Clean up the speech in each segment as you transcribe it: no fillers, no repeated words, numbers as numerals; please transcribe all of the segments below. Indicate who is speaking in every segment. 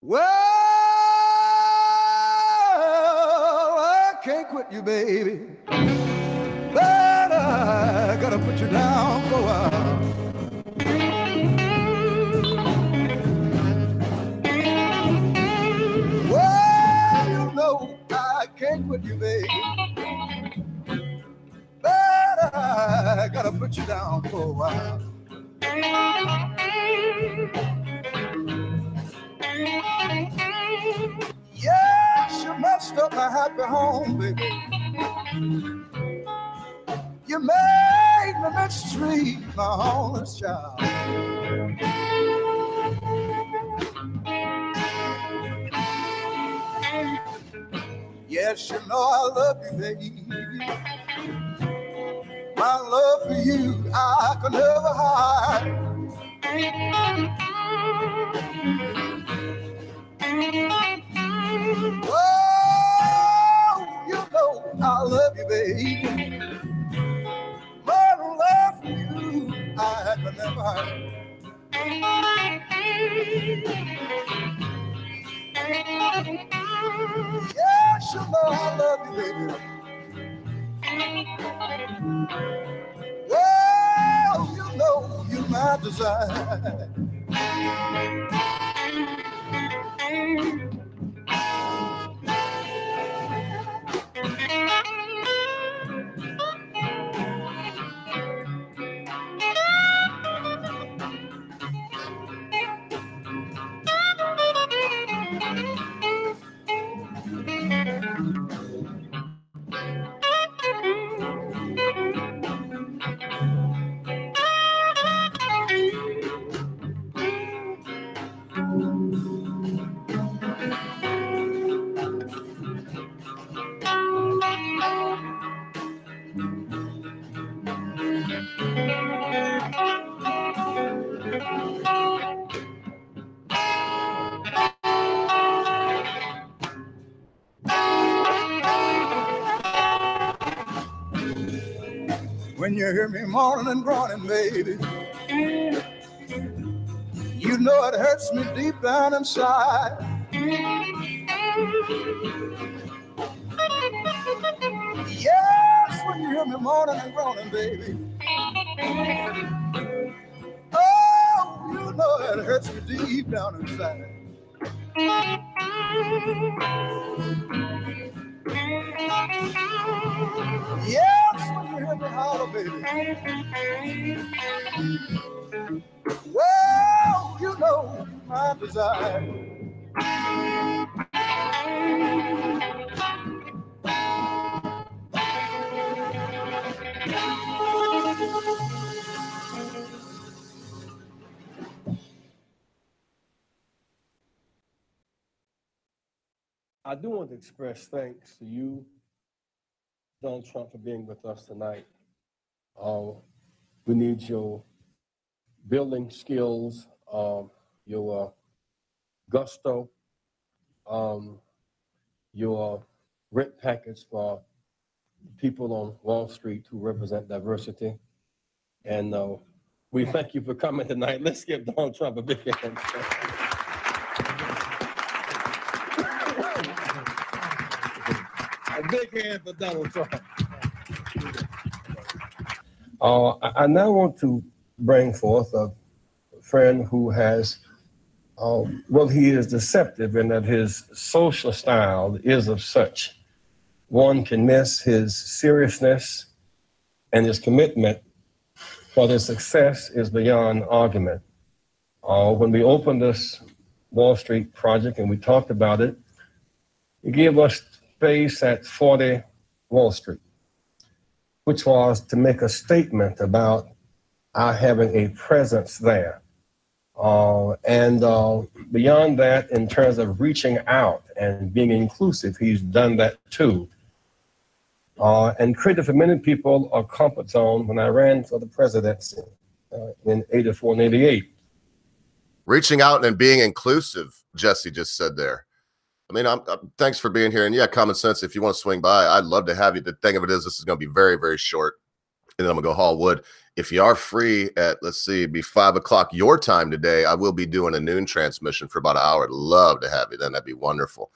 Speaker 1: Well, I can't quit you, baby, but I gotta put you down for a while. Well, you know I can't quit you, baby, but I gotta put you down for a while. Yes, you messed up my happy home, baby. You made me mistreat my only child. Yes, you know I love you, baby. My love for you I could never hide. Oh, you know I love you, baby. My love for you I could never hide. Yes, you know I love you, baby. Well, you know you're my desire. When you hear me moaning and groaning, baby, you know it hurts me deep down inside. Yes, when you hear me moaning and groaning, baby, oh, you know it hurts me deep down inside. Yes, when you hear me holler, baby, well, you know my desire.
Speaker 2: I do want to express thanks to you, Donald Trump, for being with us tonight. We need your building skills, your gusto, your rent package for people on Wall Street who represent diversity. And we thank you for coming tonight. Let's give Donald Trump a big hand. A big hand for Donald Trump. I now want to bring forth a friend who has, well, he is deceptive in that his social style is of such. One can miss his seriousness and his commitment, but his success is beyond argument. When we opened this Wall Street project and we talked about it, he gave us space at 40 Wall Street, which was to make a statement about our having a presence there. Beyond that, in terms of reaching out and being inclusive, he's done that too. And created for many people a comfort zone when I ran for the presidency in 84 and 88.
Speaker 3: Reaching out and being inclusive, Jesse just said there. I mean, thanks for being here. And yeah, Common Sense, if you want to swing by, I'd love to have you. The thing of it is, this is going to be very, very short. And then I'm going to go haul wood. If you are free at, let's see, be 5 o'clock your time today, I will be doing a noon transmission for about an hour. I'd love to have you then. That'd be wonderful.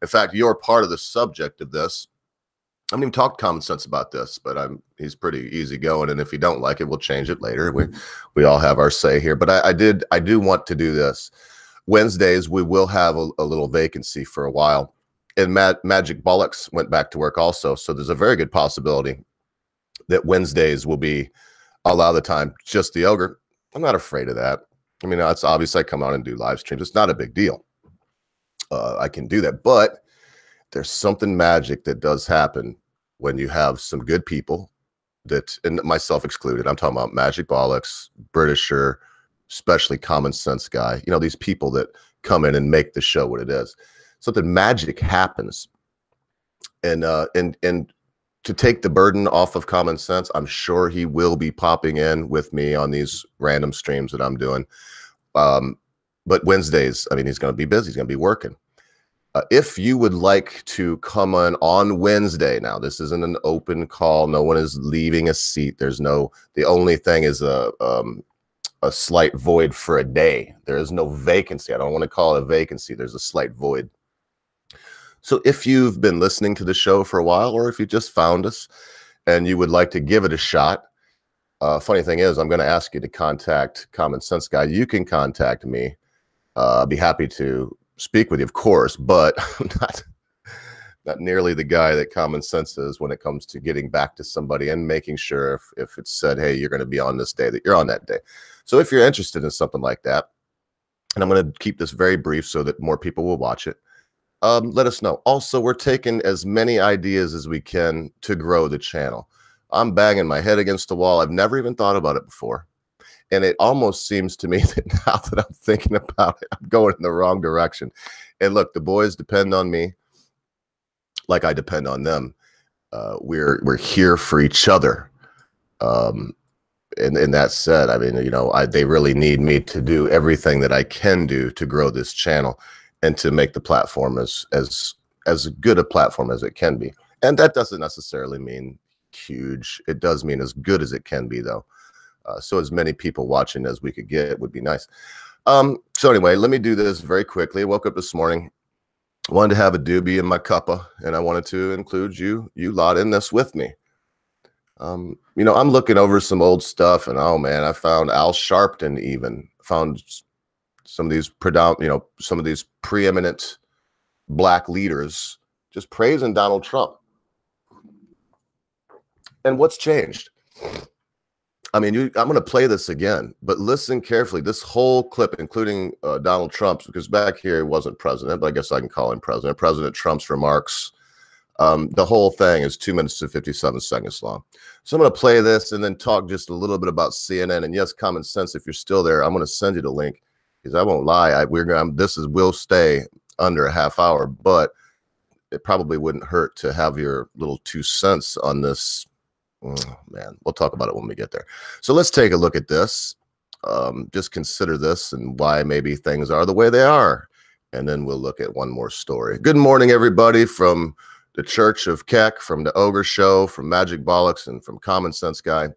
Speaker 3: In fact, you're part of the subject of this. I haven't even talked Common Sense about this, but he's pretty easygoing, and if you don't like it, we'll change it later. We all have our say here, but I do want to do this. Wednesdays we will have a little vacancy for a while, and Magic Bollocks went back to work also, so there's a very good possibility that Wednesdays will be a lot of the time just the Ogre. I'm not afraid of that. I mean, it's obvious I come out and do live streams. It's not a big deal. I can do that, but there's something magic that does happen when you have some good people that, and myself excluded, I'm talking about Magic Bollocks, Britisher, especially Common Sense guy, you know, these people that come in and make the show what it is. Something magic happens. And to take the burden off of Common Sense, I'm sure he will be popping in with me on these random streams that I'm doing. But Wednesdays, I mean, he's going to be busy. He's going to be working. If you would like to come on Wednesday, now this isn't an open call. No one is leaving a seat. The only thing is a slight void for a day. There is no vacancy. I don't want to call it a vacancy. There's a slight void. So if you've been listening to the show for a while, or if you just found us and you would like to give it a shot, funny thing is, I'm going to ask you to contact Common Sense Guy. You can contact me. I'd be happy to speak with you, of course, but I'm not nearly the guy that Common Sense is when it comes to getting back to somebody and making sure if it's said, hey, you're going to be on this day, that you're on that day. So if you're interested in something like that, and I'm going to keep this very brief so that more people will watch it, let us know. Also, we're taking as many ideas as we can to grow the channel. I'm banging my head against the wall. I've never even thought about it before. And it almost seems to me that now that I'm thinking about it, I'm going in the wrong direction. And look, the boys depend on me like I depend on them. We're here for each other. And that said, I mean, you know, they really need me to do everything that I can do to grow this channel and to make the platform as good a platform as it can be. And that doesn't necessarily mean huge. It does mean as good as it can be, though. So as many people watching as we could get would be nice. So anyway, let me do this very quickly. I woke up this morning, wanted to have a doobie in my cuppa, and I wanted to include you lot in this with me. You know, I'm looking over some old stuff, and oh man, I found Al Sharpton, even found some of these some of these preeminent black leaders just praising Donald Trump. And what's changed? I mean, I'm going to play this again, but listen carefully. This whole clip, including Donald Trump's, because back here he wasn't president, but I guess I can call him president. President Trump's remarks. The whole thing is 2 minutes and 57 seconds long. So I'm going to play this and then talk just a little bit about CNN. And yes, Common Sense, if you're still there, I'm going to send you the link, because I won't lie. Will stay under a half hour, but it probably wouldn't hurt to have your little 2 cents on this. Oh, man, we'll talk about it when we get there. So let's take a look at this. Just consider this and why maybe things are the way they are. And then we'll look at one more story. Good morning, everybody, from the Church of Keck, from the Ogre Show, from Magic Bollocks, and from Common Sense Guy,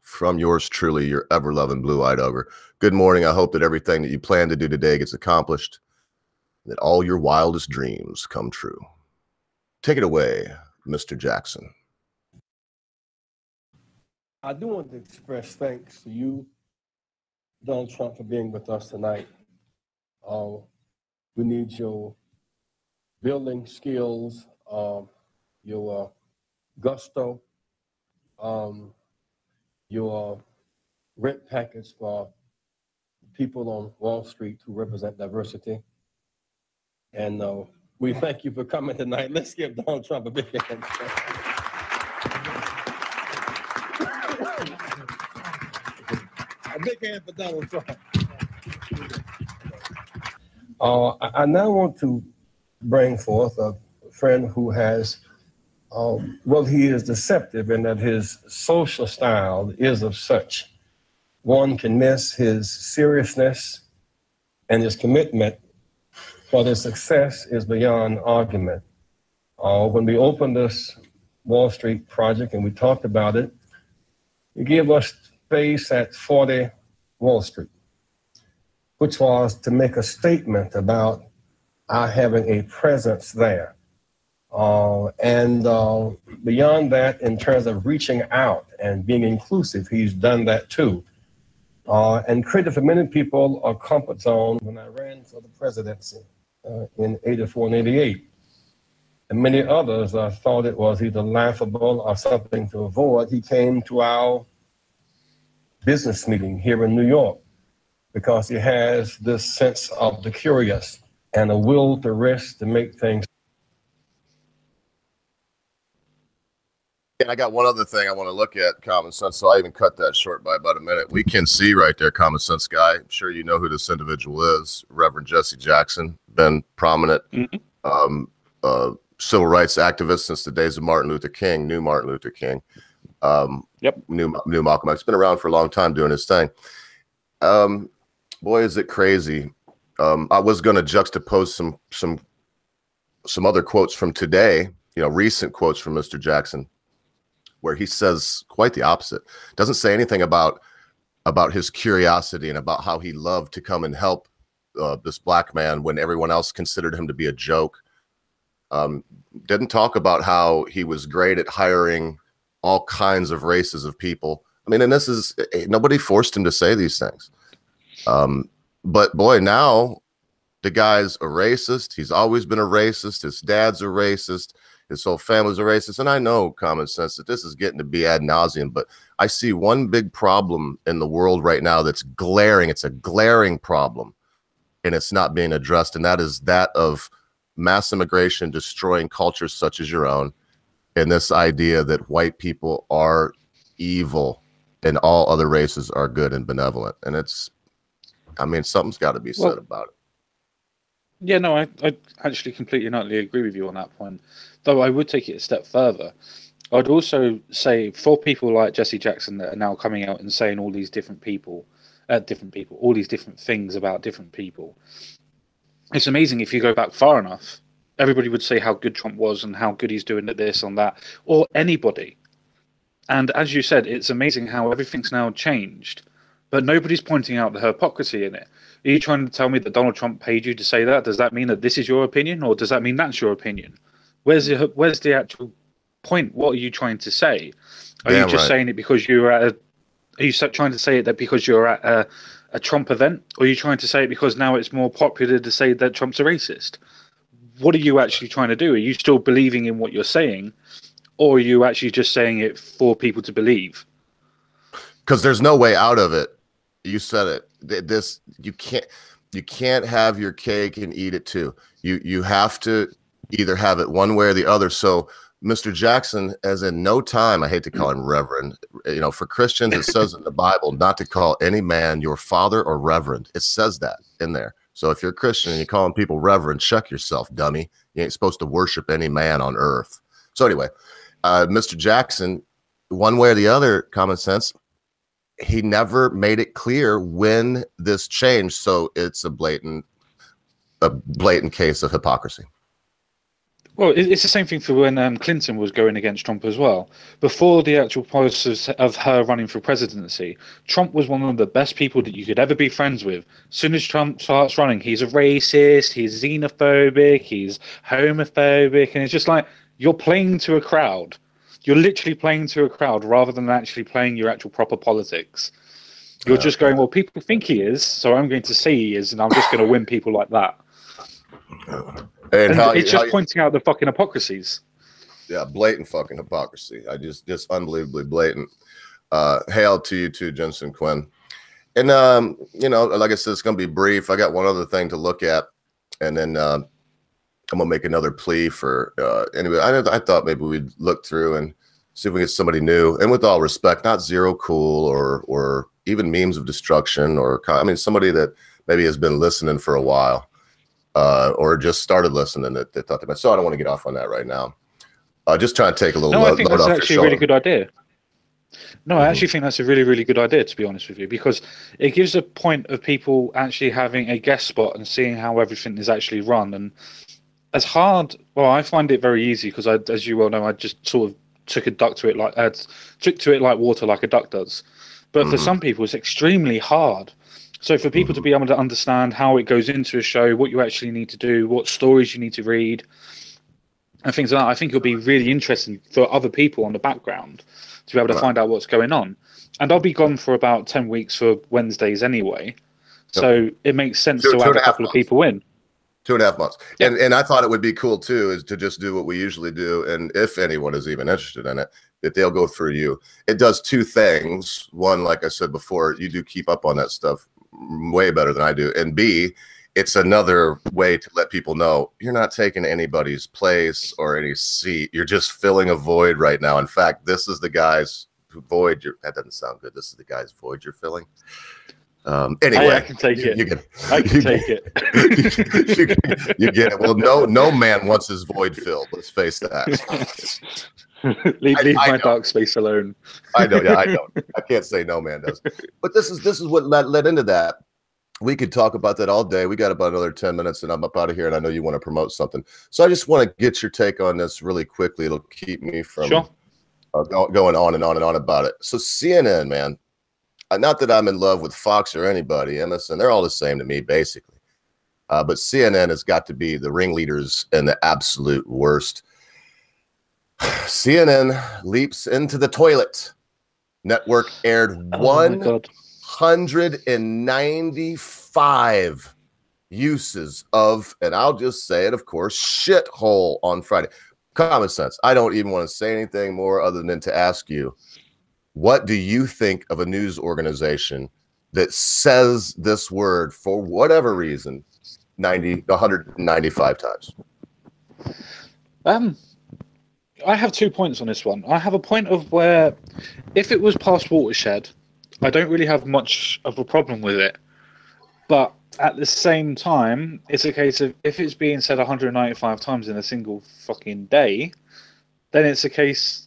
Speaker 3: from yours truly, your ever-loving blue-eyed ogre. Good morning. I hope that everything that you plan to do today gets accomplished, that all your wildest dreams come true. Take it away, Mr. Jackson.
Speaker 2: I do want to express thanks to you, Donald Trump, for being with us tonight. We need your building skills, your gusto, your rent package for people on Wall Street who represent diversity. And we thank you for coming tonight. Let's give Donald Trump a big hand. A big hand for Donald Trump. I now want to bring forth a friend who has, well, he is deceptive in that his social style is of such. One can miss his seriousness, and his commitment for their success is beyond argument. When we opened this Wall Street project and we talked about it, he gave us space at 40 Wall Street, which was to make a statement about our having a presence there. And beyond that, in terms of reaching out and being inclusive, he's done that too. And created for many people a comfort zone when I ran for the presidency in 84 and 88. And many others thought it was either laughable or something to avoid. He came to our business meeting here in New York because he has this sense of the curious and a will to risk to make things.
Speaker 3: And I got one other thing I want to look at, Common Sense, so I even cut that short by about a minute. We can see right there, Common Sense guy. I'm sure you know who this individual is, Reverend Jesse Jackson, been prominent civil rights activist since the days of Martin Luther King, new Martin Luther King, new Malcolm X. Been around for a long time doing his thing. Boy, is it crazy. I was going to juxtapose some other quotes from today, recent quotes from Mr. Jackson, where he says quite the opposite. Doesn't say anything about his curiosity and about how he loved to come and help this black man when everyone else considered him to be a joke. Didn't talk about how he was great at hiring all kinds of races of people. I mean, and this is, nobody forced him to say these things. But boy, now the guy's a racist. He's always been a racist. His dad's a racist. His whole family's a racist. And I know, Common Sense, that this is getting to be ad nauseum, but I see one big problem in the world right now that's glaring. It's a glaring problem, and it's not being addressed. And that is that of mass immigration destroying cultures such as your own, and this idea that white people are evil and all other races are good and benevolent. And it's, I mean, something's got to be said about it.
Speaker 4: Yeah, no, I actually completely and utterly agree with you on that point. Though I would take it a step further. I'd also say for people like Jesse Jackson that are now coming out and saying all these different people, all these different things about different people. It's amazing if you go back far enough, everybody would say how good Trump was and how good he's doing at this and that, or anybody. And as you said, it's amazing how everything's now changed, but nobody's pointing out the hypocrisy in it. Are you trying to tell me that Donald Trump paid you to say that? Does that mean that this is your opinion, or does that mean that's your opinion? Where's the actual point? What are you trying to say? Are you just saying it because you're at are you trying to say it that because you're at a Trump event, or are you trying to say it because now it's more popular to say that Trump's a racist? What are you actually trying to do? Are you still believing in what you're saying, or are you actually just saying it for people to believe?
Speaker 3: Because there's no way out of it. You said it. This you can't have your cake and eat it too. You have to either have it one way or the other. So Mr. Jackson, as in no time, I hate to call him Reverend. For Christians, it says in the Bible not to call any man your father or reverend. It says that in there. So if you're a Christian and you're calling people reverend, check yourself, dummy. You ain't supposed to worship any man on earth. So anyway, Mr. Jackson, one way or the other, Common Sense, he never made it clear when this changed. So it's a blatant case of hypocrisy.
Speaker 4: Well, it's the same thing for when Clinton was going against Trump as well. Before the actual process of her running for presidency, Trump was one of the best people that you could ever be friends with. As soon as Trump starts running, he's a racist, he's xenophobic, he's homophobic, and it's just like, you're playing to a crowd. You're literally playing to a crowd rather than actually playing your actual proper politics. You're just going, well, people think he is, so I'm going to say he is, and I'm just going to win people like that. And it's just pointing out the fucking hypocrisies.
Speaker 3: Yeah, blatant fucking hypocrisy. Just unbelievably blatant. Hail to you too, Jensen Quinn. And like I said, it's gonna be brief. I got one other thing to look at, and then I'm gonna make another plea for anyway. I thought maybe we'd look through and see if we get somebody new. And with all respect, not Zero Cool or even Memes of Destruction, or somebody that maybe has been listening for a while. Or just started listening that they thought they might. So I don't want to get off on that right now. Just trying to take a little load off your shoulder. I think that's actually a really good idea.
Speaker 4: No, I actually think that's a really, really good idea, to be honest with you, because it gives a point of people actually having a guest spot and seeing how everything is actually run. And as hard, well, I find it very easy because, as you well know, I just sort of took to it like water, like a duck does. But for some people, it's extremely hard. So for people to be able to understand how it goes into a show, what you actually need to do, what stories you need to read, and things like that, I think it'll be really interesting for other people on the background to be able to find out what's going on. And I'll be gone for about 10 weeks for Wednesdays anyway. So it makes sense to add a couple of people in.
Speaker 3: 2.5 months.
Speaker 4: Yep.
Speaker 3: And I thought it would be cool too, is to just do what we usually do. And if anyone is even interested in it, that they'll go through you. It does two things. One, like I said before, you do keep up on that stuff way better than I do. And B, it's another way to let people know you're not taking anybody's place or any seat. You're just filling a void right now. In fact, this is the guy's void. That doesn't sound good. This is the guy's void you're filling. Anyway,
Speaker 4: I can take it. I can take it.
Speaker 3: You get it. Well, no man wants his void filled. Let's face that.
Speaker 4: leave my dark space alone.
Speaker 3: I know. Yeah, I don't. I can't say no man does. But this is what led into that. We could talk about that all day. We got about another 10 minutes, and I'm up out of here. And I know you want to promote something, so I just want to get your take on this really quickly. It'll keep me from going on and on and on about it. So CNN, man. Not that I'm in love with Fox or anybody, MSN, they're all the same to me, basically. But CNN has got to be the ringleaders and the absolute worst. CNN leaps into the toilet. Network aired 195 uses of, and I'll just say it, of course, shithole on Friday. Common sense. I don't even want to say anything more other than to ask you, what do you think of a news organization that says this word for whatever reason 195 times?
Speaker 4: I have 2 points on this one. I have a point of where, if it was past Watershed, I don't really have much of a problem with it. But at the same time, it's a case of, if it's being said 195 times in a single fucking day, then it's a case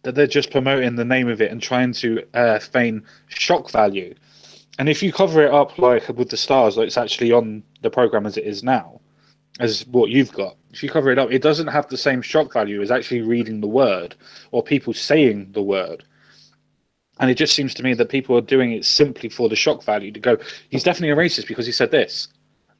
Speaker 4: that they're just promoting the name of it and trying to feign shock value. And if you cover it up like with the stars, like it's actually on the program as it is now, as what you've got, if you cover it up, it doesn't have the same shock value as actually reading the word or people saying the word. And it just seems to me that people are doing it simply for the shock value, to go, he's definitely a racist because he said this.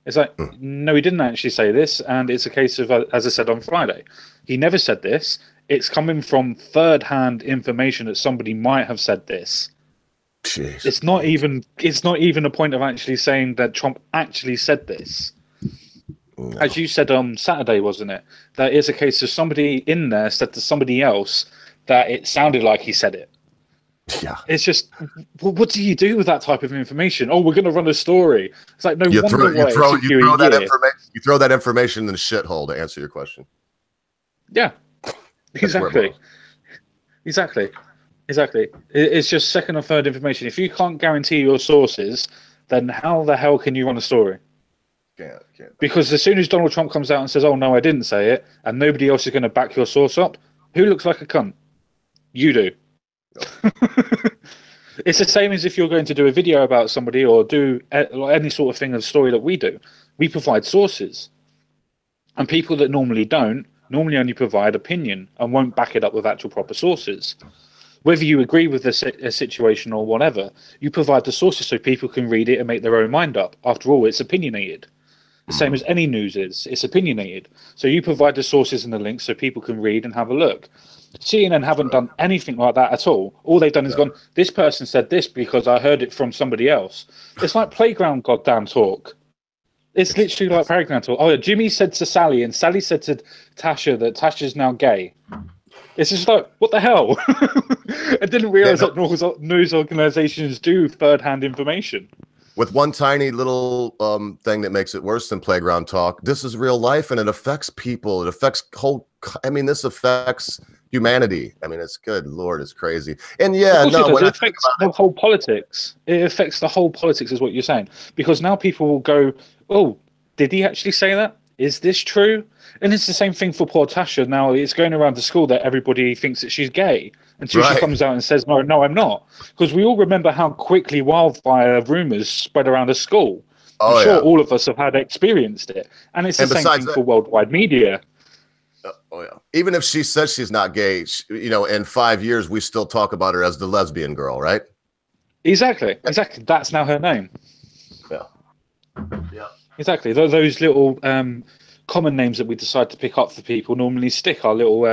Speaker 4: It's like, no, he didn't actually say this. And it's a case of, as I said on Friday, he never said this. It's coming from third-hand information that somebody might have said this.
Speaker 3: Jeez.
Speaker 4: It's not even a point of actually saying that Trump actually said this. No. As you said on Saturday, wasn't it? That is a case of somebody in there said to somebody else that it sounded like he said it.
Speaker 3: Yeah.
Speaker 4: It's just, well, what do you do with that type of information? Oh, we're going to run a story. It's like, no wonder why it took you a year.
Speaker 3: You throw that information in the shithole, to answer your question.
Speaker 4: Yeah. Exactly. It's just second or third information. If you can't guarantee your sources, then how the hell can you run a story?
Speaker 3: Can't.
Speaker 4: Because as soon as Donald Trump comes out and says, oh, no, I didn't say it, and nobody else is going to back your source up, who looks like a cunt? You do. It's the same as if you're going to do a video about somebody or do any sort of thing, a story that we do. We provide sources. And people that normally don't, normally only provide opinion and won't back it up with actual proper sources. Whether you agree with a situation or whatever, you provide the sources so people can read it and make their own mind up. After all, it's opinionated. The same as any news is. It's opinionated. So you provide the sources and the links so people can read and have a look. CNN haven't done anything like that at all. All they've done is gone, this person said this because I heard it from somebody else. It's like playground goddamn talk. It's literally like playground talk. Oh, Jimmy said to Sally, and Sally said to Tasha that Tasha's now gay. It's just like, what the hell? I didn't realize that news organizations do third-hand information.
Speaker 3: With one tiny little thing that makes it worse than playground talk, this is real life, and it affects people. It affects this affects humanity. I mean, it's good. Lord, it's crazy. And yeah, no,
Speaker 4: it affects the whole politics. It affects the whole politics, is what you're saying. Because now people will go, oh, did he actually say that? Is this true? And it's the same thing for poor Tasha. Now it's going around the school that everybody thinks that she's gay until she comes out and says, no, I'm not. Because we all remember how quickly wildfire rumors spread around the school. I'm sure all of us have experienced it. And it's the same thing for worldwide media.
Speaker 3: Even if she says she's not gay, in 5 years, we still talk about her as the lesbian girl, right?
Speaker 4: Exactly. That's now her name.
Speaker 3: Yeah. Yeah.
Speaker 4: Exactly. Those little common names that we decide to pick up for people normally stick. Our little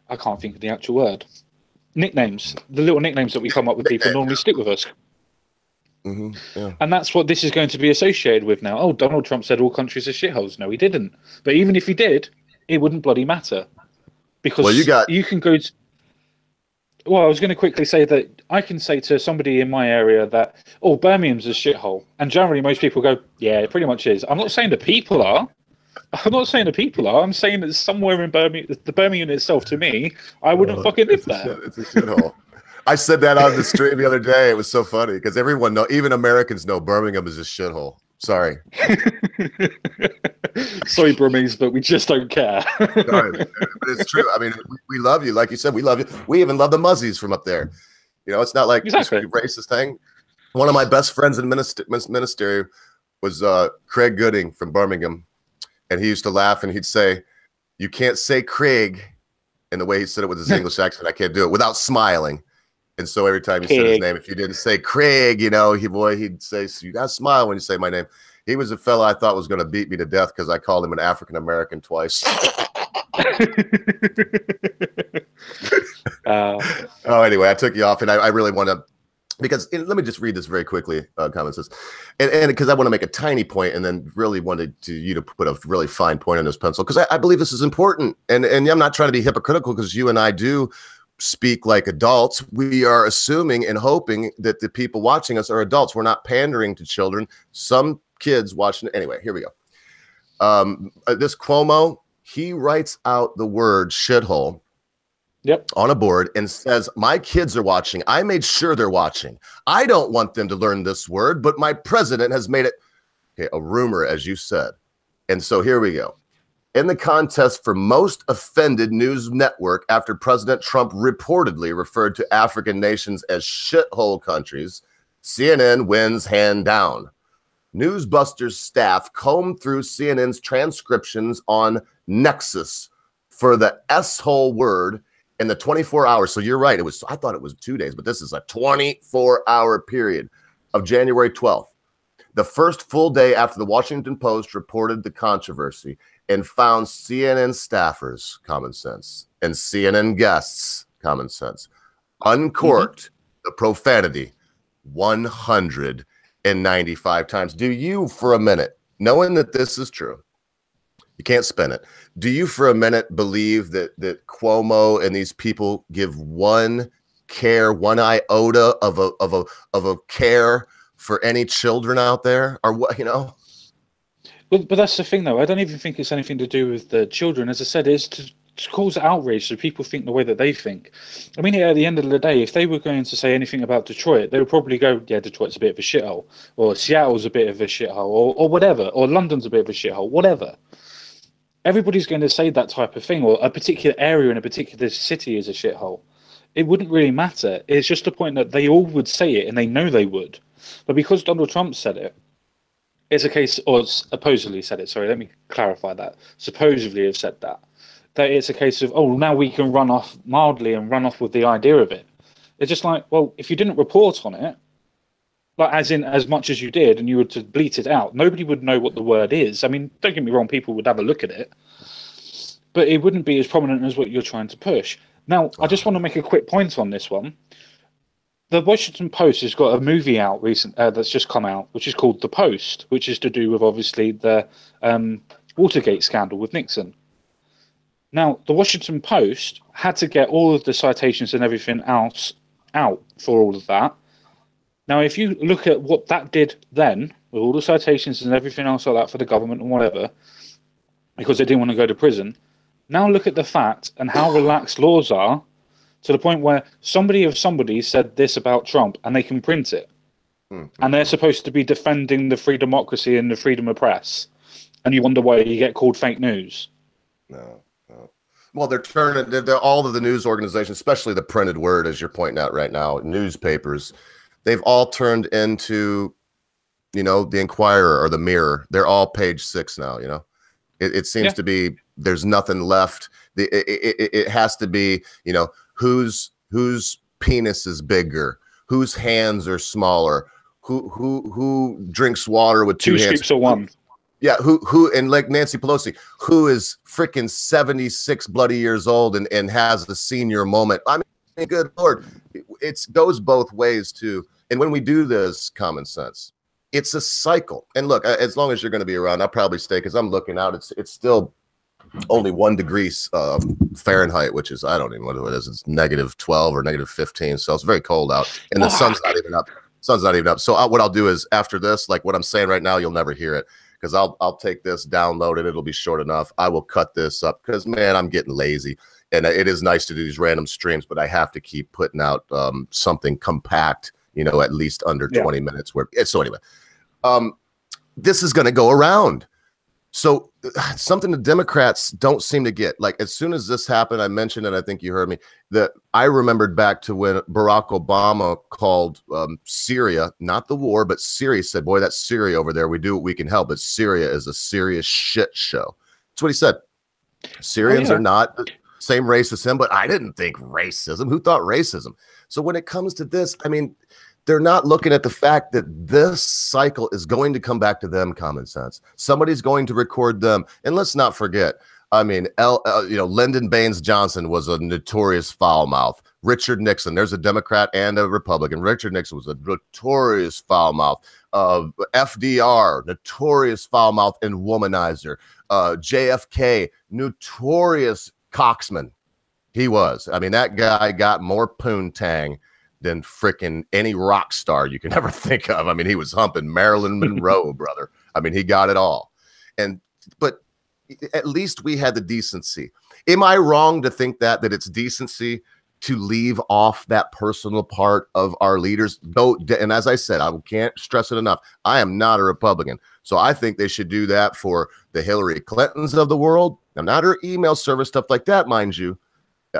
Speaker 4: I can't think of the actual word. Nicknames. The little nicknames that we come up with people normally stick with us.
Speaker 3: Yeah.
Speaker 4: And that's what this is going to be associated with now. Oh, Donald Trump said all countries are shitholes. No, he didn't. But even if he did, it wouldn't bloody matter. Because you can go to... Well, I was going to quickly say that I can say to somebody in my area that, oh, Birmingham's a shithole. And generally most people go, yeah, it pretty much is. I'm not saying the people are. I'm saying that somewhere in Birmingham, the Birmingham itself, to me, I wouldn't fucking live there.
Speaker 3: It's a shithole. I said that on the stream the other day. It was so funny because everyone even Americans know Birmingham is a shithole. Sorry.
Speaker 4: Sorry, Burmese, but we just don't care.
Speaker 3: Sorry, but it's true. I mean, we love you. Like you said, we love you. We even love the Muzzies from up there. You know, it's not like
Speaker 4: exactly.
Speaker 3: a racist thing. One of my best friends in ministry was Craig Gooding from Birmingham. And he used to laugh and he'd say, you can't say Craig. And the way he said it with his English accent, I can't do it without smiling. And so every time he said his name, if you didn't say Craig, you know, he'd say, so you got to smile when you say my name. He was a fella I thought was going to beat me to death because I called him an African-American twice. Anyway, I took you off and I really want to, because let me just read this very quickly, Common Sense. And because I want to make a tiny point and then really wanted you to put a really fine point on this pencil, because I believe this is important. And I'm not trying to be hypocritical because you and I do speak like adults. We are assuming and hoping that the people watching us are adults. We're not pandering to children. Some kids watching. Anyway, here we go. This Cuomo, he writes out the word shithole on a board and says, my kids are watching. I made sure they're watching. I don't want them to learn this word, but my president has made it a rumor, as you said. And so here we go. In the contest for most offended news network after President Trump reportedly referred to African nations as shithole countries, CNN wins hand down. Newsbusters staff combed through CNN's transcriptions on Nexus for the S-hole word in the 24 hours. So you're right. I thought it was 2 days, but this is a 24-hour period of January 12th. The first full day after the Washington Post reported the controversy and found CNN staffers, Common Sense, and CNN guests, Common Sense, uncorked the profanity 195 times. Do you, for a minute, knowing that this is true, you can't spin it, do you for a minute believe that Cuomo and these people give one iota of a care for any children out there, or what, you know?
Speaker 4: But that's the thing, though. I don't even think it's anything to do with the children. As I said, it's to cause outrage so people think the way that they think. I mean, at the end of the day, if they were going to say anything about Detroit, they would probably go, yeah, Detroit's a bit of a shithole, or Seattle's a bit of a shithole, or whatever, or London's a bit of a shithole, whatever. Everybody's going to say that type of thing, or a particular area in a particular city is a shithole. It wouldn't really matter. It's just the point that they all would say it, and they know they would. But because Donald Trump said it, it's a case, or supposedly said it, sorry, let me clarify that. Supposedly have said that it's a case of, oh, now we can run off mildly and run off with the idea of it. It's just like, well, if you didn't report on it, like as in as much as you did, and you were to bleat it out, nobody would know what the word is. I mean, don't get me wrong, people would have a look at it, but it wouldn't be as prominent as what you're trying to push. Now, I just want to make a quick point on this one. The Washington Post has got a movie out that's just come out, which is called The Post, which is to do with, obviously, the Watergate scandal with Nixon. Now, the Washington Post had to get all of the citations and everything else out for all of that. Now, if you look at what that did then, with all the citations and everything else like that for the government and whatever, because they didn't want to go to prison, now look at the fact and how relaxed laws are, to the point where somebody said this about Trump and they can print it. And they're supposed to be defending the free democracy and the freedom of press. And you wonder why you get called fake news.
Speaker 3: No. Well, they're all of the news organizations, especially the printed word, as you're pointing out right now, newspapers, they've all turned into, you know, the Inquirer or the Mirror. They're all page 6 now, you know. It seems to be, there's nothing left. It has to be, you know, whose penis is bigger, whose hands are smaller, who drinks water with two hands,
Speaker 4: scoops or one.
Speaker 3: Yeah, who and like Nancy Pelosi, who is freaking 76 bloody years old and has the senior moment. I mean, good Lord, it goes both ways too. And when we do this, common sense, it's a cycle. And look, as long as you're going to be around, I'll probably stay because I'm looking out. It's still only 1 degree Fahrenheit, which is, I don't even know what it is. It's -12 or -15. So it's very cold out, and the sun's not even up. So what I'll do is after this, like what I'm saying right now, you'll never hear it. Because I'll take this, download it. It'll be short enough. I will cut this up because, man, I'm getting lazy. And it is nice to do these random streams, but I have to keep putting out something compact, at least under 20 minutes. So anyway, this is going to go around. So something the Democrats don't seem to get. Like as soon as this happened, I mentioned, and I think you heard me, that I remembered back to when Barack Obama called Syria, not the war, but Syria, said, boy, that's Syria over there. We do what we can help, but Syria is a serious shit show. That's what he said. Syrians are not the same race as him, but I didn't think racism. Who thought racism? So when it comes to this, I mean, they're not looking at the fact that this cycle is going to come back to them. Common sense. Somebody's going to record them. And let's not forget, I mean, Lyndon Baines Johnson was a notorious foul mouth. Richard Nixon, there's a Democrat and a Republican. Richard Nixon was a notorious foul mouth. FDR, notorious foul mouth and womanizer. JFK, notorious cocksman. He was. I mean, that guy got more poontang than frickin' any rock star you can ever think of. I mean, he was humping Marilyn Monroe, brother. I mean, he got it all. But at least we had the decency. Am I wrong to think that it's decency to leave off that personal part of our leaders? And as I said, I can't stress it enough. I am not a Republican. So I think they should do that for the Hillary Clintons of the world. Now, not her email service, stuff like that, mind you.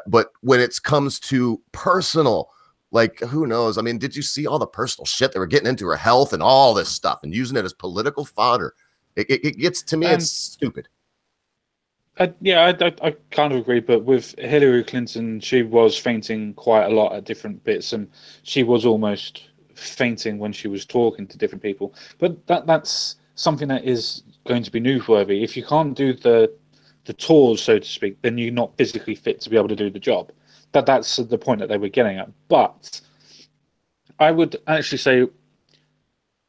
Speaker 3: But when it comes to personal, like, who knows? I mean, did you see all the personal shit they were getting into, her health and all this stuff and using it as political fodder? It gets, to me, it's stupid.
Speaker 4: I kind of agree, but with Hillary Clinton, she was fainting quite a lot at different bits, and she was almost fainting when she was talking to different people. But that's something that is going to be newsworthy. If you can't do the tours, so to speak, then you're not physically fit to be able to do the job. That's the point that they were getting at. But I would actually say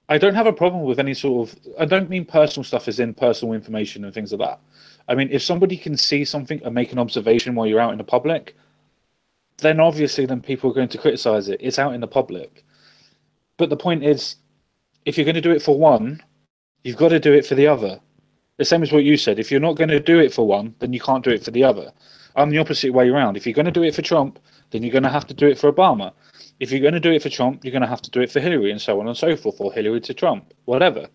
Speaker 4: I don't have a problem with any sort of, I don't mean personal stuff as in personal information and things like that. I mean, if somebody can see something and make an observation while you're out in the public, then obviously then people are going to criticize it. It's out in the public. But the point is, if you're going to do it for one, you've got to do it for the other. The same as what you said. If you're not going to do it for one, then you can't do it for the other. I'm the opposite way around. If you're going to do it for Trump, then you're going to have to do it for Obama. If you're going to do it for Trump, you're going to have to do it for Hillary, and so on and so forth, or Hillary to Trump, whatever.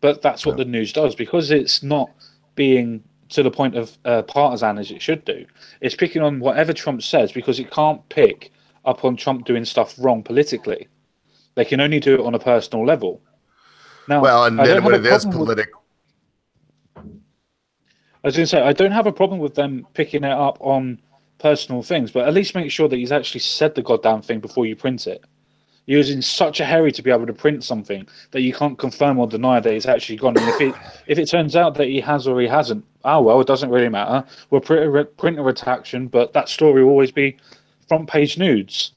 Speaker 4: But that's what the news does, because it's not being to the point of partisan as it should do. It's picking on whatever Trump says, because it can't pick up on Trump doing stuff wrong politically. They can only do it on a personal level. Now,
Speaker 3: well, and then when it is political.
Speaker 4: I was going to say, I don't have a problem with them picking it up on personal things, but at least make sure that he's actually said the goddamn thing before you print it. You're in such a hurry to be able to print something that you can't confirm or deny that it's actually gone. And if it turns out that he has or he hasn't, well, it doesn't really matter. We'll print a retraction, but that story will always be front page nudes.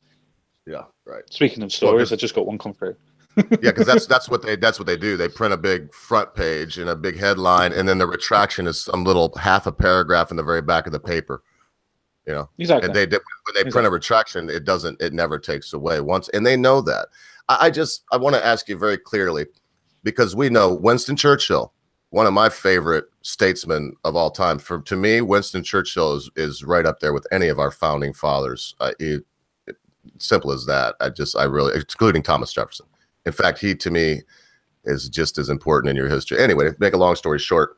Speaker 3: Yeah, right.
Speaker 4: Speaking of stories, I just got one come through.
Speaker 3: Yeah, because that's what they do. They print a big front page and a big headline, and then the retraction is some little half a paragraph in the very back of the paper.
Speaker 4: Exactly.
Speaker 3: And when they print a retraction, it never takes away once, and they know that. I want to ask you very clearly, because we know Winston Churchill, one of my favorite statesmen of all time. To me, Winston Churchill is right up there with any of our founding fathers. Simple as that. I really, excluding Thomas Jefferson. In fact, he, to me, is just as important in your history. Anyway, to make a long story short,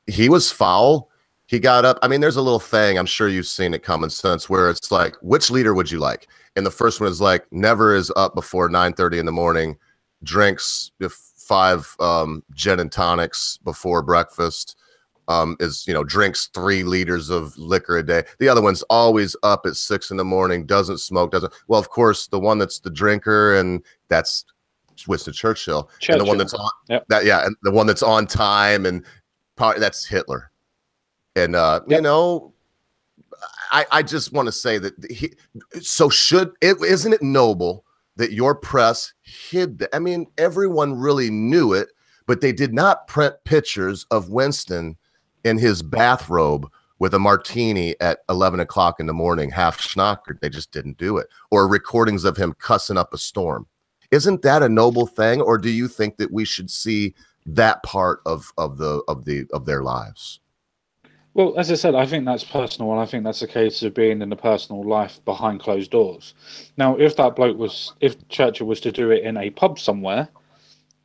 Speaker 3: he was foul. He got up. I mean, there's a little thing, I'm sure you've seen it, Common Sense, where it's like, which leader would you like? And the first one is like, never is up before 9:30 in the morning, drinks 5 gin and tonics before breakfast, is, drinks 3 liters of liquor a day. The other one's always up at 6 a.m, doesn't smoke, well, of course, the one that's the drinker, and that's Winston Churchill. And the one that's on and the one that's on time, and that's Hitler. And I just want to say that isn't it noble that your press hid that? I mean, everyone really knew it, but they did not print pictures of Winston in his bathrobe with a martini at 11 o'clock in the morning, half schnockered. They just didn't do it. Or recordings of him cussing up a storm. Isn't that a noble thing? Or do you think that we should see that part of their lives?
Speaker 4: Well, as I said, I think that's personal, and I think that's a case of being in the personal life behind closed doors. Now, if Churchill was to do it in a pub somewhere,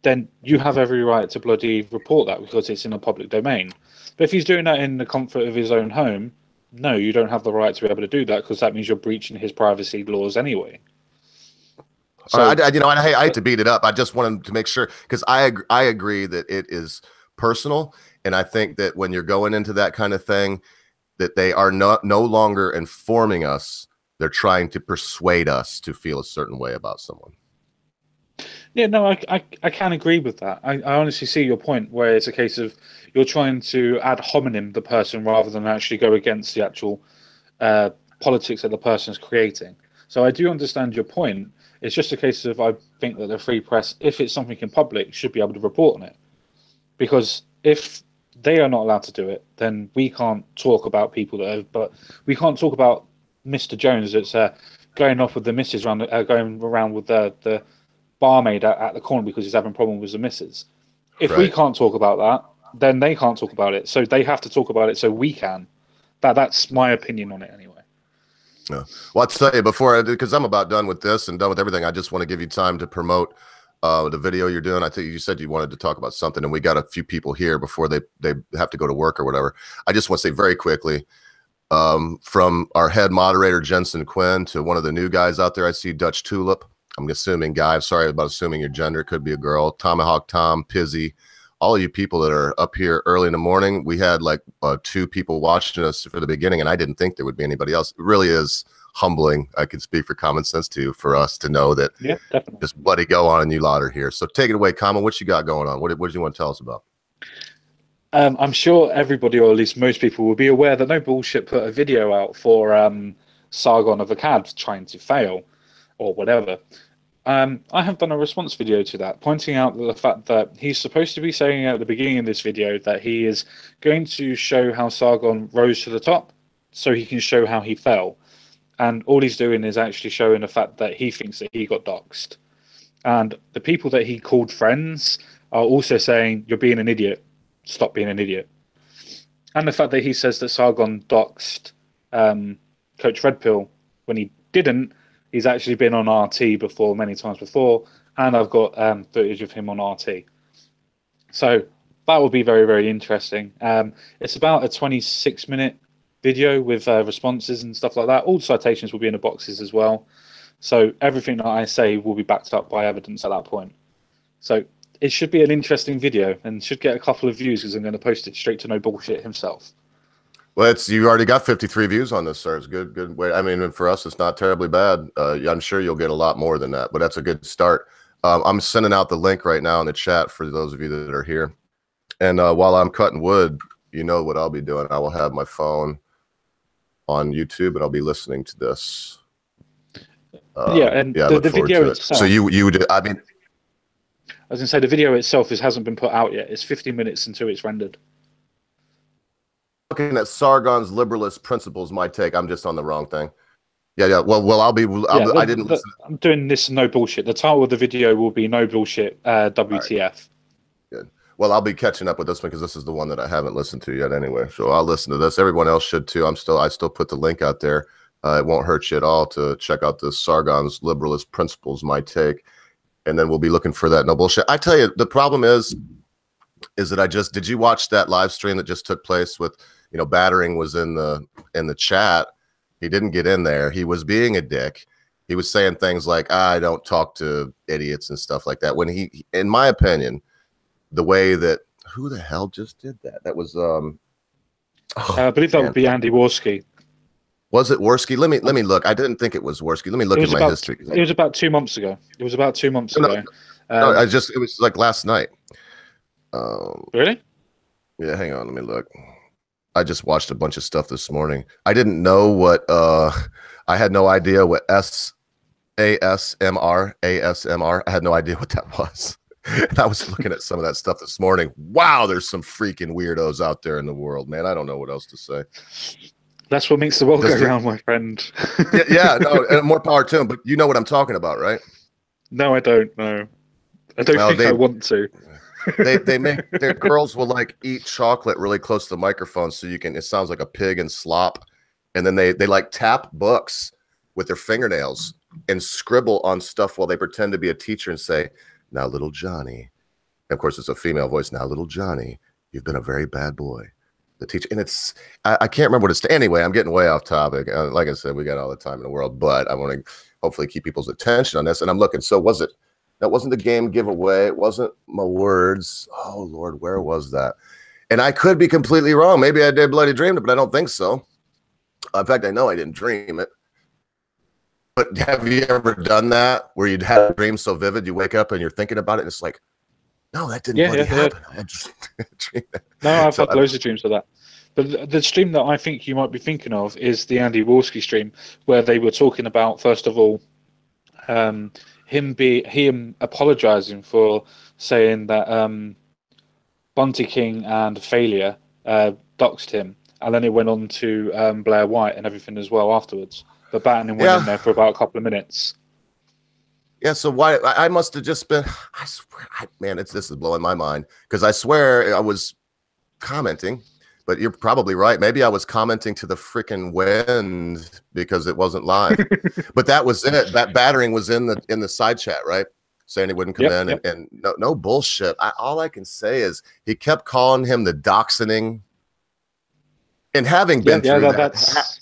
Speaker 4: then you have every right to bloody report that because it's in a public domain. But if he's doing that in the comfort of his own home, no, you don't have the right to be able to do that, because that means you're breaching his privacy laws anyway.
Speaker 3: So, I hate to beat it up. I just wanted to make sure, because I agree that it is personal, and I think that when you're going into that kind of thing, that they are no longer informing us; they're trying to persuade us to feel a certain way about someone.
Speaker 4: Yeah, no, I can agree with that. I honestly see your point, where it's a case of you're trying to ad hominem the person rather than actually go against the actual politics that the person's creating. So I do understand your point. It's just a case of, I think that the free press, if it's something in public, should be able to report on it. Because if they are not allowed to do it, then we can't talk about people but we can't talk about Mr. Jones that's going off with the missus going around with the barmaid at the corner because he's having a problem with the missus. If we can't talk about that, then they can't talk about it. So they have to talk about it so we can. That's my opinion on it anyway.
Speaker 3: Yeah. Well, I'll tell you because I'm about done with this and done with everything. I just want to give you time to promote the video you're doing. I think you said you wanted to talk about something, and we got a few people here before they have to go to work or whatever. I just want to say very quickly, from our head moderator, Jensen Quinn, to one of the new guys out there, I see Dutch Tulip. I'm assuming guy. I'm sorry about assuming your gender. It could be a girl. Tomahawk Tom, Pizzy, all of you people that are up here early in the morning. We had like 2 people watching us for the beginning, and I didn't think there would be anybody else. It really is humbling. I can speak for Common Sense too, for us to know that this buddy go on and you lot are here. So take it away, Common. What you got going on? What do you want to tell us about?
Speaker 4: I'm sure everybody, or at least most people, will be aware that No Bullshit put a video out for Sargon of Akkad trying to fail or whatever. I have done a response video to that, pointing out the fact that he's supposed to be saying at the beginning of this video that he is going to show how Sargon rose to the top so he can show how he fell. And all he's doing is actually showing the fact that he thinks that he got doxxed. And the people that he called friends are also saying, you're being an idiot. Stop being an idiot. And the fact that he says that Sargon doxxed Coach Red Pill when he didn't. He's actually been on RT before, many times before, and I've got footage of him on RT. So that will be very, very interesting. It's about a 26-minute video with responses and stuff like that. All the citations will be in the boxes as well. So everything that I say will be backed up by evidence at that point. So it should be an interesting video and should get a couple of views because I'm going to post it straight to No Bullshit himself.
Speaker 3: Well, you already got 53 views on this, sir. It's good way. I mean, for us, it's not terribly bad. I'm sure you'll get a lot more than that, but that's a good start. I'm sending out the link right now in the chat for those of you that are here. And while I'm cutting wood, you know what I'll be doing. I will have my phone on YouTube, and I'll be listening to this.
Speaker 4: The video itself.
Speaker 3: So you did. I mean,
Speaker 4: I was going to say the video itself hasn't been put out yet. It's 50 minutes until it's rendered.
Speaker 3: Looking at Sargon's liberalist principles, my take. I'm just on the wrong thing. Yeah. Well, I didn't listen.
Speaker 4: I'm doing this No Bullshit. The title of the video will be No Bullshit WTF.
Speaker 3: Right. Good. Well, I'll be catching up with this one because this is the one that I haven't listened to yet anyway. So I'll listen to this. Everyone else should too. I still put the link out there. It won't hurt you at all to check out the Sargon's liberalist principles, my take. And then we'll be looking for that No Bullshit. I tell you, the problem is that did you watch that live stream that just took place with, Battering was in the chat. He didn't get in there. He was being a dick. He was saying things like, I don't talk to idiots and stuff like that. When he, in my opinion, the way that, who the hell just did that? That was Oh,
Speaker 4: I believe that
Speaker 3: man.
Speaker 4: would be Andy Worski.
Speaker 3: Was it Worski? Let me look. I didn't think it was Worski. Let me look in my history.
Speaker 4: It was about 2 months ago. It was about 2 months ago.
Speaker 3: No, it was like last night.
Speaker 4: Really?
Speaker 3: Yeah, hang on, let me look. I just watched a bunch of stuff this morning. I didn't know what I had no idea what ASMR. I had no idea what that was. And I was looking at some of that stuff this morning. Wow, there's some freaking weirdos out there in the world, man. I don't know what else to say.
Speaker 4: That's what makes the world go round, my friend.
Speaker 3: No, and more power to them. But you know what I'm talking about, right?
Speaker 4: No, I don't know. I don't think I want to.
Speaker 3: they make their girls will like eat chocolate really close to the microphone so you can. It sounds like a pig and slop, and then they like tap books with their fingernails and scribble on stuff while they pretend to be a teacher and say, "Now, little Johnny." And of course, it's a female voice. "Now, little Johnny, you've been a very bad boy." The teacher, and it's I can't remember what it's. Anyway, I'm getting way off topic. Like I said, we got all the time in the world, but I want to hopefully keep people's attention on this. And I'm looking. So was it? That wasn't the game giveaway. It wasn't my words. Oh Lord, where was that? And I could be completely wrong. Maybe I did bloody dream it, but I don't think so. In fact, I know I didn't dream it. But have you ever done that where you'd had a dream so vivid you wake up and you're thinking about it and it's like, no, that didn't bloody happen. I just dreamed that.
Speaker 4: No, I've had loads of dreams of that. But the stream that I think you might be thinking of is the Andy Worski stream, where they were talking about, first of all, him apologizing for saying that Bunty King and Failure doxed him, and then it went on to Blair White and everything as well afterwards. But Bannon went in there for about a couple of minutes.
Speaker 3: Yeah, so why I must have just been. I swear, man, this is blowing my mind because I swear I was commenting, but you're probably right. Maybe I was commenting to the freaking wind because it wasn't live. But that was it. That battering was in the side chat, right? Saying he wouldn't come in, and no bullshit. All I can say is he kept calling him the dachshunding, and having been through that.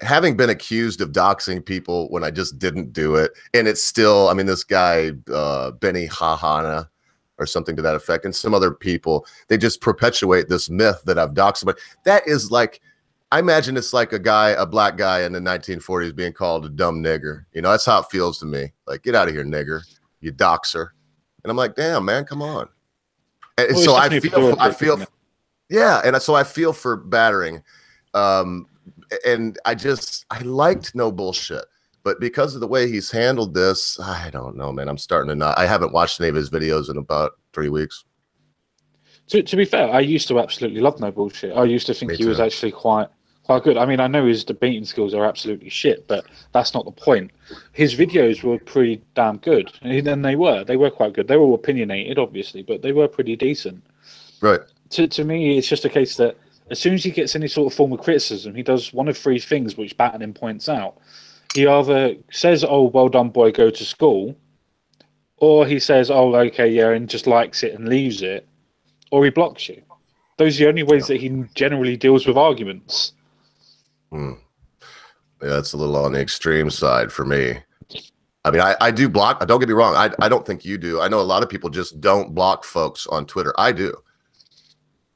Speaker 3: Having been accused of doxing people when I just didn't do it, and it's still, I mean, this guy, Benny Hahana or something to that effect, and some other people, they just perpetuate this myth that I've doxed. But that is like, I imagine it's like a black guy in the 1940s being called a dumb nigger. You know, that's how it feels to me. Like, get out of here, nigger, you doxer. And I'm like, damn, man, come on. And so I feel, yeah, and so I feel for battering. And I liked no bullshit, but because of the way he's handled this, I don't know, man. I'm starting to not. I haven't watched any of his videos in about 3 weeks.
Speaker 4: To be fair, I used to absolutely love no bullshit. I used to think he was actually quite good. I mean, I know his debating skills are absolutely shit, but that's not the point. His videos were pretty damn good, and they were quite good. They were all opinionated, obviously, but they were pretty decent.
Speaker 3: Right.
Speaker 4: To me, it's just a case that as soon as he gets any sort of form of criticism, he does one of three things which Bannon points out. He either says, "Oh, well done, boy, go to school," or he says, "Oh, okay, yeah," and just likes it and leaves it, or he blocks you. Those are the only ways that he generally deals with arguments.
Speaker 3: Yeah, that's a little on the extreme side for me. I mean, I do block. Don't get me wrong. I don't think you do. I know a lot of people just don't block folks on Twitter. I do.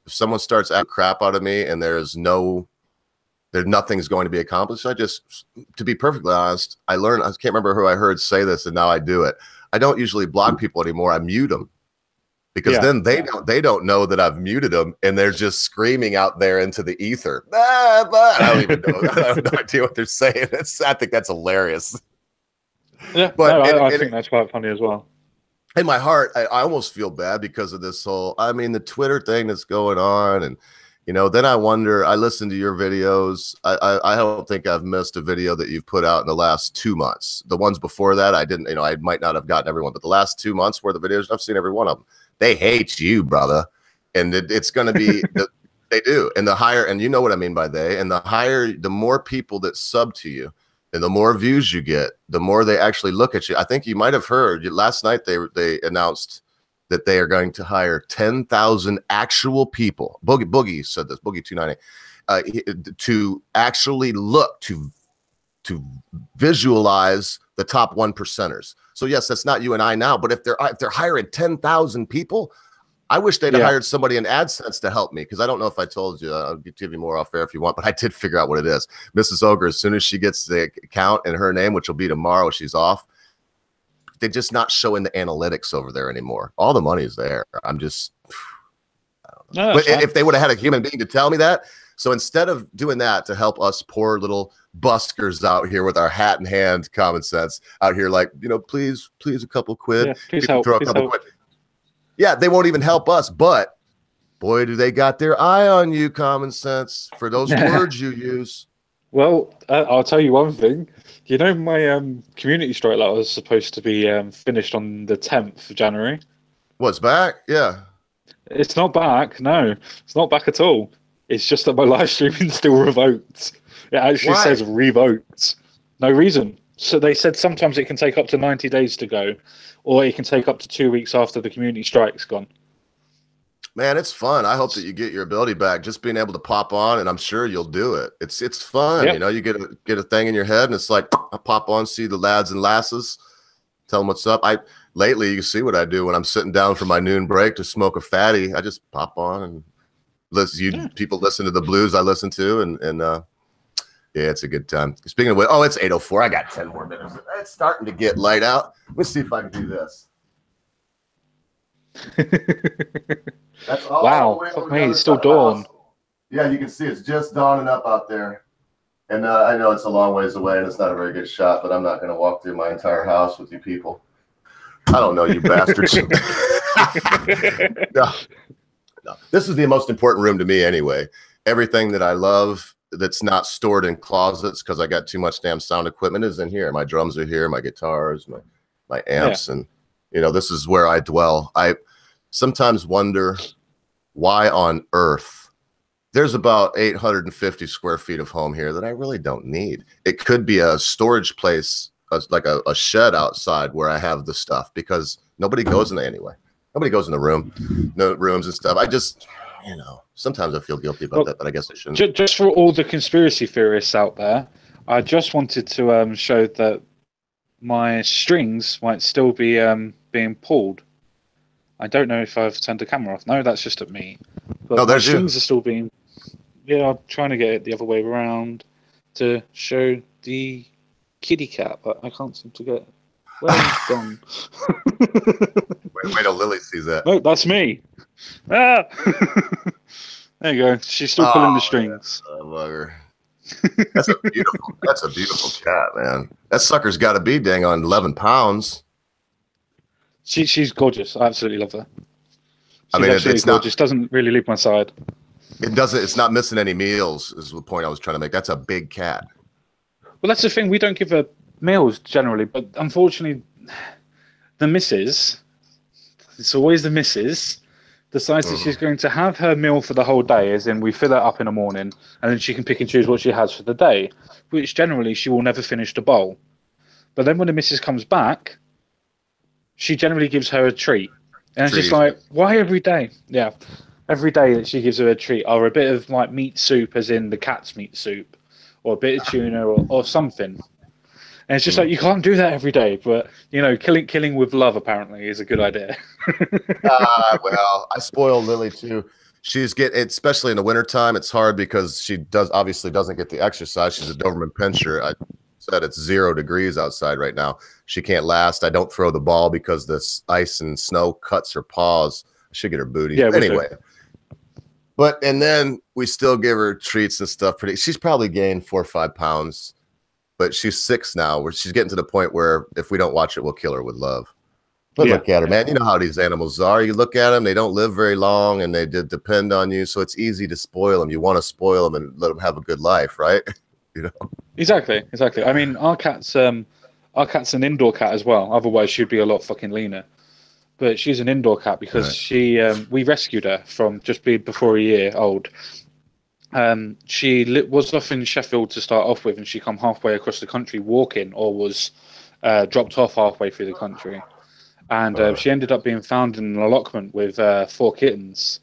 Speaker 3: If someone starts acting crap out of me and nothing's going to be accomplished, to be perfectly honest, I can't remember who I heard say this, and now I do it. I don't usually block people anymore. I mute them because then they don't know that I've muted them, and they're just screaming out there into the ether. I don't even know. I have no idea what they're saying. I think that's hilarious.
Speaker 4: Yeah, but I think that's quite funny as well.
Speaker 3: In my heart, I almost feel bad because of this whole, I mean, the Twitter thing that's going on. And, you know, then I wonder, I listen to your videos. I don't think I've missed a video that you've put out in the last 2 months. The ones before that, I didn't, I might not have gotten everyone, but the last 2 months worth of videos, I've seen every one of them. They hate you, brother. And it's going to be, they do. And the higher, and you know what I mean by they, and the more people that sub to you, and the more views you get, the more they actually look at you. I think you might have heard last night they announced that they are going to hire 10,000 actual people. Boogie said this. Boogie 290 to actually look to visualize the top 1%ers. So yes, that's not you and I now, but if they're hiring 10,000 people, I wish they'd have
Speaker 4: Yeah.
Speaker 3: hired somebody in AdSense to help me, because I don't know if I told you. I'll give you more off air if you want, but I did figure out what it is. Mrs. Ogre, as soon as she gets the account in her name, which will be tomorrow, she's off. They're just not showing the analytics over there anymore. All the money's there. I'm just,
Speaker 4: No,
Speaker 3: but
Speaker 4: that's fine.
Speaker 3: if they would have had a human being to tell me that, so instead of doing that to help us poor little buskers out here with our hat in hand, common sense out here, like, please a couple quid,
Speaker 4: Yeah, please
Speaker 3: people
Speaker 4: help.
Speaker 3: throw a
Speaker 4: Please
Speaker 3: couple
Speaker 4: help.
Speaker 3: quid. Yeah, they won't even help us, but boy, do they got their eye on you, common sense, for those words you use.
Speaker 4: Well, I'll tell you one thing. You know, my community strike that was supposed to be finished on the 10th of January.
Speaker 3: What's back? Yeah.
Speaker 4: It's not back. No, it's not back at all. It's just that my live streaming's still revoked. It actually
Speaker 3: Why?
Speaker 4: says revoked. No reason. So they said sometimes it can take up to 90 days to go, or it can take up to 2 weeks after the community strike's gone.
Speaker 3: Man, it's fun. I hope that you get your ability back. Just being able to pop on, and I'm sure you'll do it. It's fun.
Speaker 4: Yep.
Speaker 3: You get a thing in your head, and it's like I pop on, see the lads and lasses, tell them what's up. Lately, you can see what I do when I'm sitting down for my noon break to smoke a fatty. I just pop on and people listen to the blues I listen to, and yeah, it's a good time. Speaking of which, it's 8:04. I got 10 more minutes. It's starting to get light out. Let's see if I can do this. That's all.
Speaker 4: Wow, fuck me, it's still dawn.
Speaker 3: Yeah, you can see it's just dawning up out there. And I know it's a long ways away and it's not a very good shot, but I'm not going to walk through my entire house with you people. I don't know, you bastards. No. This is the most important room to me anyway. Everything that I love that's not stored in closets because I got too much damn sound equipment is in here. My drums are here, my guitars, my amps, and this is where I dwell. I sometimes wonder why on earth there's about 850 square feet of home here that I really don't need. It could be a storage place, like a shed outside where I have the stuff, because nobody goes in there anyway. Nobody goes in the rooms and stuff. I just, sometimes I feel guilty about that, but I guess I shouldn't.
Speaker 4: Just for all the conspiracy theorists out there, I just wanted to show that my strings might still be being pulled. I don't know if I've turned the camera off. No, that's just at me. But
Speaker 3: no,
Speaker 4: my
Speaker 3: there's
Speaker 4: strings
Speaker 3: you.
Speaker 4: are still being... Yeah, I'm trying to get it the other way around to show the kitty cat, but I can't seem to get it. Where it's gone.
Speaker 3: Wait till Lily sees that.
Speaker 4: No, that's me. Ah! There you go. She's still pulling the strings.
Speaker 3: Yeah. I love her. That's a beautiful cat, man. That sucker's got to be dang on 11 pounds.
Speaker 4: She's gorgeous. I absolutely love her.
Speaker 3: I mean,
Speaker 4: absolutely
Speaker 3: it's
Speaker 4: gorgeous. Doesn't really leave my side.
Speaker 3: It's not missing any meals, is the point I was trying to make. That's a big cat.
Speaker 4: Well, that's the thing. We don't give her meals generally, but unfortunately, the missus, it's always the missus, decides that she's going to have her meal for the whole day, as in we fill her up in the morning, and then she can pick and choose what she has for the day, which generally she will never finish the bowl. But then when the missus comes back, she generally gives her a treat. And it's just like, why every day? Yeah. Every day that she gives her a treat, or a bit of like meat soup, as in the cat's meat soup, or a bit of tuna, or something. And it's just like, you can't do that every day, but killing with love apparently is a good idea.
Speaker 3: Well, I spoil Lily too. Especially in the wintertime, it's hard because she obviously doesn't get the exercise. She's a Doberman Pinscher. I said it's 0 degrees outside right now. She can't last. I don't throw the ball because this ice and snow cuts her paws. I should get her booty. Yeah, anyway. And then we still give her treats and stuff. She's probably gained 4 or 5 pounds, but she's 6 now, where she's getting to the point where if we don't watch it, we'll kill her with love. But look at her, man. You know how these animals are. You look at them, they don't live very long, and they depend on you. So it's easy to spoil them. You want to spoil them and let them have a good life, right?
Speaker 4: Exactly. I mean, our cat's an indoor cat as well. Otherwise, she'd be a lot fucking leaner. But she's an indoor cat because we rescued her from just being before a year old. She was off in Sheffield to start off with, and she come halfway across the country walking, or was dropped off halfway through the country. And she ended up being found in an allotment with 4 kittens.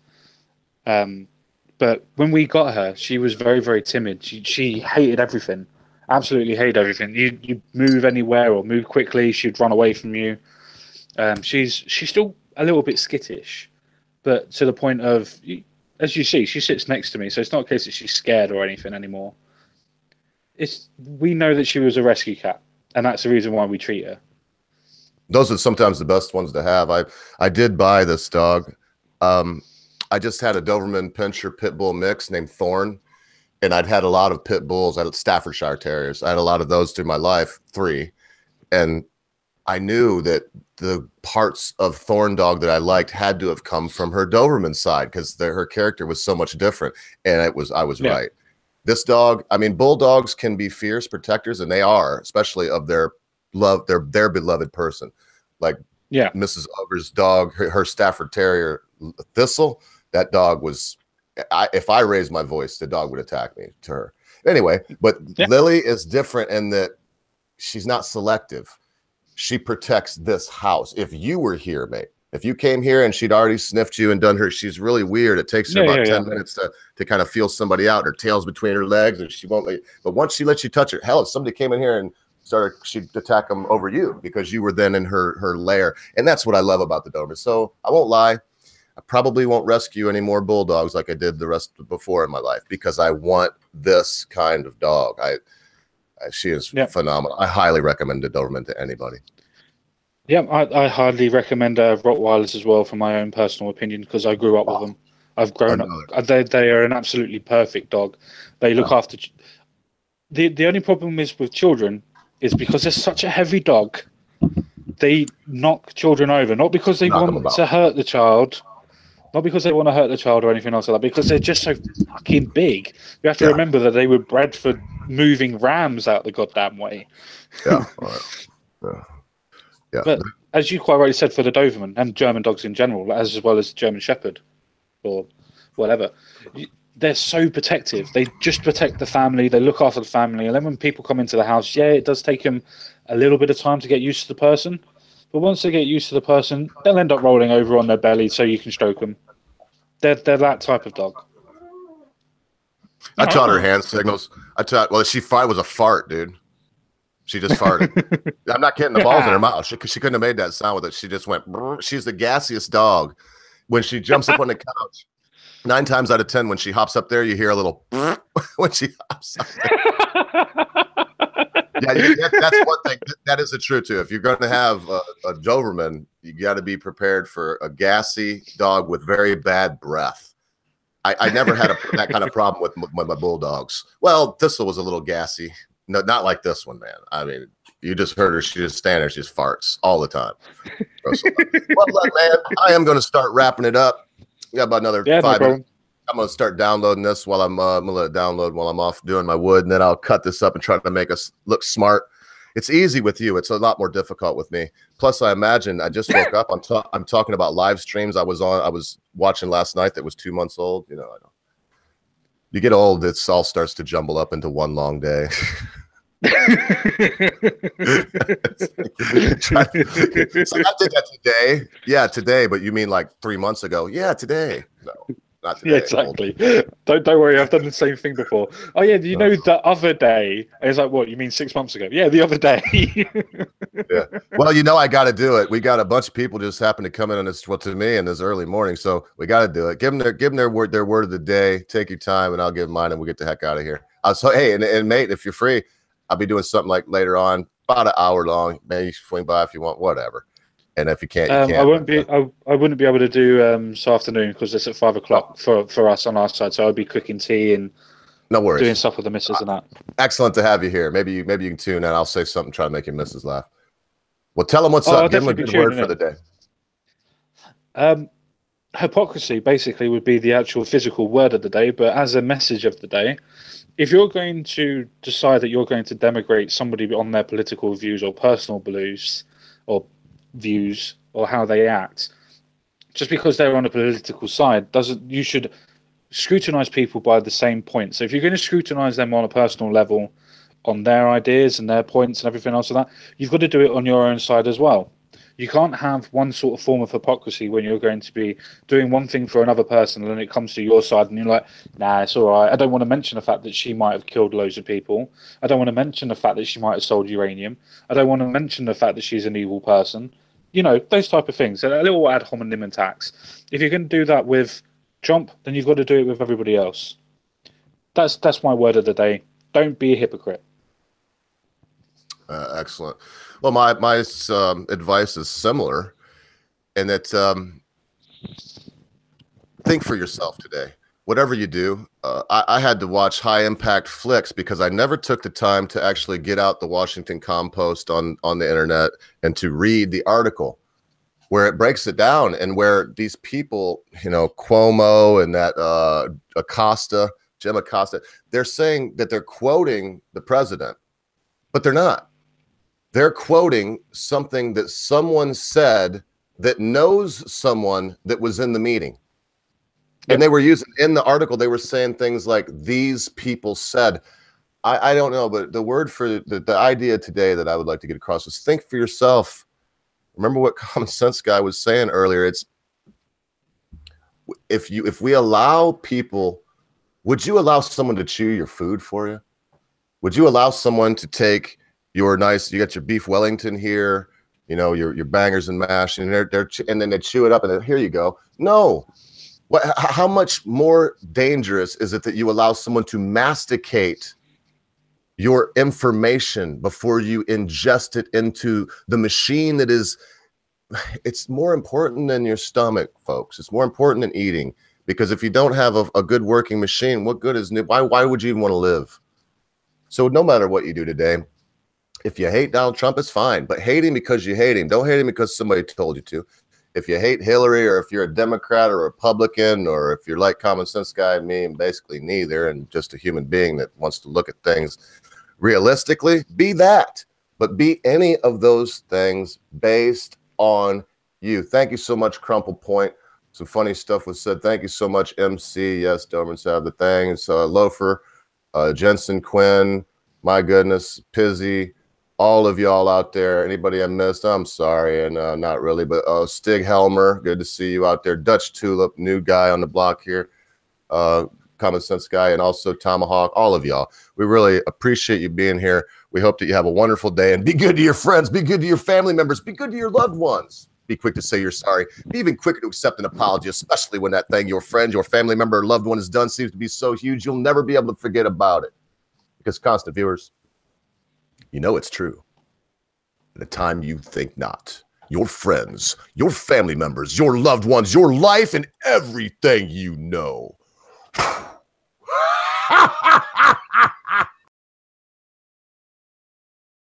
Speaker 4: But when we got her, she was very, very timid. She hated everything, absolutely hated everything. You move anywhere or move quickly, she'd run away from you. She's still a little bit skittish, but to the point of, as you see, she sits next to me, so it's not a case that she's scared or anything anymore. We know that she was a rescue cat, and that's the reason why we treat her.
Speaker 3: Those are sometimes the best ones to have. I did buy this dog. I just had a Doberman Pinscher Pit Bull mix named Thorn, and I'd had a lot of pit bulls. I had Staffordshire Terriers. I had a lot of those through my life, 3, and I knew that the parts of Thorn dog that I liked had to have come from her Doberman side because her character was so much different, and I was right. This dog, I mean, bulldogs can be fierce protectors, and they are, especially of their beloved person. Like Mrs. Ogre's dog, her Stafford Terrier Thistle, that dog was, if I raised my voice, the dog would attack me to her. Anyway, but Lily is different in that she's not selective. She protects this house. If you were here, mate, if you came here and she'd already sniffed you and done her, she's really weird. It takes her about 10 minutes to kind of feel somebody out. Her tail's between her legs, and she won't let you. But once she lets you touch her, hell, if somebody came in here and she'd attack them over you because you were then in her lair. And that's what I love about the Doberman. So I won't lie. I probably won't rescue any more bulldogs like I did the rest before in my life because I want this kind of dog. She is phenomenal. I highly recommend the Doberman to anybody.
Speaker 4: Yeah, I highly recommend Rottweilers as well, from my own personal opinion, because I grew up with them. I've grown up. They are an absolutely perfect dog. They look after. The only problem is with children is because they're such a heavy dog, they knock children over, not because they want to hurt the child, not because they want to hurt the child or anything else like that, because they're just so fucking big. You have to remember that they were bred for moving rams out the goddamn way.
Speaker 3: Yeah.
Speaker 4: But as you quite rightly said, for the Doberman and German dogs in general, as well as German Shepherd or whatever, they're so protective. They just protect the family. They look after the family. And then when people come into the house, it does take them a little bit of time to get used to the person. But once they get used to the person, they'll end up rolling over on their belly so you can stroke them. They're that type of dog.
Speaker 3: I taught her hand signals. She was a fart, dude. She just farted. I'm not kidding. The ball's in her mouth. She couldn't have made that sound with it. She just went. Brr. She's the gassiest dog. When she jumps up on the couch, 9 times out of 10, when she hops up there, you hear a little when she hops up there. That's one thing. That is the truth too. If you're going to have a Doberman, you got to be prepared for a gassy dog with very bad breath. I never had that kind of problem with my bulldogs. Well, Thistle was a little gassy. No, not like this one, man. I mean, you just heard her. She just standing there. She just farts all the time. Well, look, man, I am going to start wrapping it up. We got about another 5 minutes. I'm going to start downloading this while I'm going to let it download while I'm off doing my wood, and then I'll cut this up and try to make us look smart. It's easy with you. It's a lot more difficult with me. Plus, I imagine I just woke up. I'm talking about live streams I was watching last night that was 2 months old. You know, I know. You get old, it all starts to jumble up into one long day. It's like, I did that today. Yeah, today. But you mean like 3 months ago? Yeah, today. No, not today.
Speaker 4: Yeah, exactly. Don't worry. I've done the same thing before. Oh yeah, you know the other day? I was like, what? You mean 6 months ago? Yeah, the other day.
Speaker 3: Yeah. Well, you know, I got to do it. We got a bunch of people just happen to come in on this to me in this early morning, so we got to do it. Give them their word of the day. Take your time, and I'll give mine, and we'll get the heck out of here. So hey, and mate, if you're free, I'll be doing something like later on, about an hour long. Maybe you swing by if you want, whatever. And if you can't, you can't.
Speaker 4: I wouldn't be able to do this afternoon because it's at 5 o'clock for us on our side. So I'll be cooking tea and
Speaker 3: no worries,
Speaker 4: doing stuff with the missus and that.
Speaker 3: Excellent to have you here. Maybe you can tune in. I'll say something, try to make your missus laugh. Well, tell them what's up. Give them a good word for the day.
Speaker 4: Hypocrisy basically would be the actual physical word of the day, but as a message of the day, if you're going to decide that you're going to denigrate somebody on their political views or personal beliefs or views or how they act, just because they're on a political side, you should scrutinize people by the same point. So if you're going to scrutinize them on a personal level, on their ideas and their points and everything else like that, you've got to do it on your own side as well. You can't have one sort of form of hypocrisy when you're going to be doing one thing for another person and then it comes to your side and you're like, nah, it's all right. I don't want to mention the fact that she might have killed loads of people. I don't want to mention the fact that she might have sold uranium. I don't want to mention the fact that she's an evil person. You know, those type of things. A little ad hominem attacks. If you're going to do that with Trump, then you've got to do it with everybody else. That's my word of the day. Don't be a hypocrite.
Speaker 3: Excellent. Well, my advice is similar, and that think for yourself today. Whatever you do, I had to watch high impact flicks because I never took the time to actually get out the Washington Compost on the internet and to read the article where it breaks it down, and where these people, Cuomo and that Jim Acosta, they're saying that they're quoting the president, but they're not. They're quoting something that someone said that knows someone that was in the meeting. And they were using, in the article, they were saying things like, these people said. I don't know, but the word for the idea today that I would like to get across is think for yourself. Remember what Common Sense Guy was saying earlier. It's if we allow people, would you allow someone to chew your food for you? Would you allow someone to take your nice, you got your beef Wellington here, your bangers and mash, and and then they chew it up and then, here you go. No. How much more dangerous is it that you allow someone to masticate your information before you ingest it into the machine that is, it's more important than your stomach, folks. It's more important than eating, because if you don't have a good working machine, what good is it? Why would you even want to live? So no matter what you do today, if you hate Donald Trump, it's fine, but hate him because you hate him. Don't hate him because somebody told you to. If you hate Hillary, or if you're a Democrat or a Republican, or if you're like Common Sense Guy and me, and basically neither, and just a human being that wants to look at things realistically, be that. But be any of those things based on you. Thank you so much, Crumple Point. Some funny stuff was said. Thank you so much, MC. Yes, Doberman said the things. Loafer, Jensen Quinn, my goodness, Pizzy, all of y'all out there. Anybody I missed, I'm sorry, and not really, but Stig Helmer, good to see you out there. Dutch Tulip, new guy on the block here. Common Sense Guy, and also Tomahawk, all of y'all. We really appreciate you being here. We hope that you have a wonderful day, and be good to your friends, be good to your family members, be good to your loved ones. Be quick to say you're sorry. Be even quicker to accept an apology, especially when that thing your friend, your family member, or loved one has done seems to be so huge you'll never be able to forget about it. Because constant viewers, it's true. At a time you think not. Your friends, your family members, your loved ones, your life, and everything you know.